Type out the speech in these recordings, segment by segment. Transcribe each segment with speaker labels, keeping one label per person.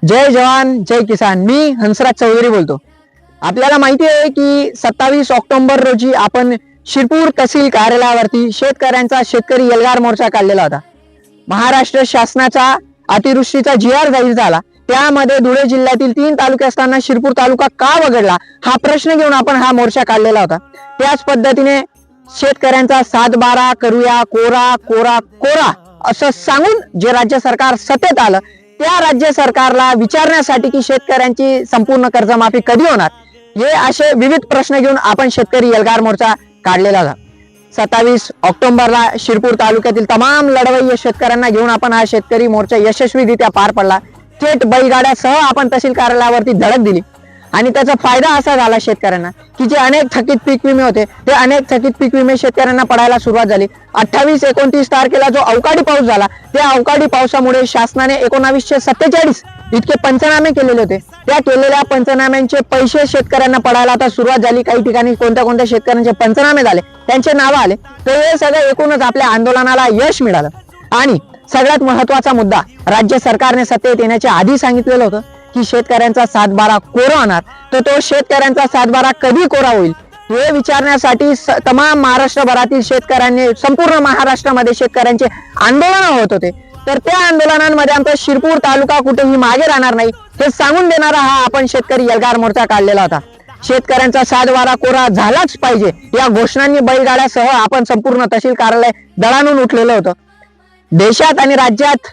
Speaker 1: जय जवान जय किसान। मी हंसराज चौधरी बोलतो। आपल्याला माहिती आहे की 27 ऑक्टोबर रोजी आपण शिरपूर तहसील कार्यालयावरती शेतकऱ्यांचा शेतकरी एल्गार मोर्चा काढलेला होता। महाराष्ट्र शासनाचा अतिवृष्टीचा जी.आर. जाहीर झाला, त्यामध्ये धुळे जिल्ह्यातील 3 तालुके असताना शिरपूर तालुका का वगळला हा प्रश्न घेऊन आपण हा मोर्चा काढलेला होता। त्याच पद्धतीने शेतकऱ्यांचा 7/12 करूया कोरा कोरा कोरा असं सांगून जे राज्य सरकार सत्तेत आलं, त्या राज्य सरकारला विचारण्यासाठी की शेतकऱ्यांची संपूर्ण कर्जमाफी कधी होणार, हे असे विविध प्रश्न घेऊन आपण शेतकरी एल्गार मोर्चा काढलेला होता। 27 ऑक्टोबरला शिरपूर तालुक्यातील तमाम लढवय्ये शेतकऱ्यांना घेऊन आपण हा शेतकरी मोर्चा यशस्वीरित्या पार पडला। थेट बैलगाड्यासह आपण तहसील कार्यालयावरती धडक दिली आणि त्याचा फायदा असा झाला शेतकऱ्यांना की जे अनेक थकीत पीक विमे होते, ते अनेक थकीत पीक विमे शेतकऱ्यांना पडायला सुरुवात झाली। 28-29 तारखेला जो अवकाळी पाऊस झाला, त्या अवकाळी पावसामुळे शासनाने 1947 इतके पंचनामे केलेले होते। त्या केलेल्या पंचनाम्यांचे पैसे शेतकऱ्यांना पडायला आता सुरुवात झाली। काही ठिकाणी कोणत्या शेतकऱ्यांचे पंचनामे झाले, त्यांचे नाव आले, तर हे सगळं एकूणच आपल्या आंदोलनाला यश मिळालं। आणि सगळ्यात महत्वाचा मुद्दा, राज्य सरकारने सत्तेत येण्याच्या आधी सांगितलेलं होतं की शेतकऱ्यांचा 7/12 कोरा होणार, तर तो शेतकऱ्यांचा 7/12 कधी कोरा होईल हे विचारण्यासाठी तमाम महाराष्ट्रभरातील शेतकऱ्यांनी, संपूर्ण महाराष्ट्रामध्ये शेतकऱ्यांचे आंदोलन होत होते। तर त्या आंदोलनांमध्ये आमचा शिरपूर तालुका कुठेही मागे राहणार नाही हे सांगून देणारा हा आपण शेतकरी एल्गार मोर्चा काढलेला होता। शेतकऱ्यांचा 7/12 कोरा झालाच पाहिजे या घोषणांनी बैलगाड्यासह आपण संपूर्ण तहसील कार्यालय दळाणून उठलेलं होतं। देशात आणि राज्यात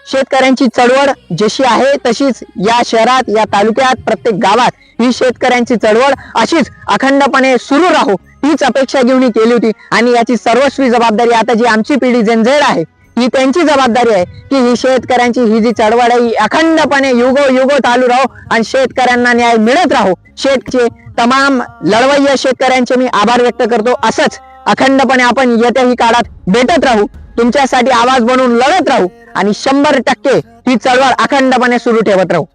Speaker 1: शेतकऱ्यांची चळवळ जशी आहे तशीच या शहरात, या तालुक्यात, प्रत्येक गावात ही शेतकऱ्यांची चळवळ अशीच अखंडपणे सुरू राहू, हीच अपेक्षा घेऊन ही केली होती। आणि याची सर्वस्वी जबाबदारी आता जी आमची पिढी जनझेड आहे, ही त्यांची जबाबदारी आहे की ही शेतकऱ्यांची ही जी चळवळ आहे ही अखंडपणे युगो चालू राहू आणि शेतकऱ्यांना न्याय मिळत राहू। शेतचे तमाम लढवय्ये शेतकऱ्यांचे मी आभार व्यक्त करतो। असंच अखंडपणे आपण येत्याही काळात भेटत राहू, तुमच्यासाठी आवाज बनवून लढत राहू आणि 100% ही चळवळ अखंडपणे सुरू ठेवत राहू।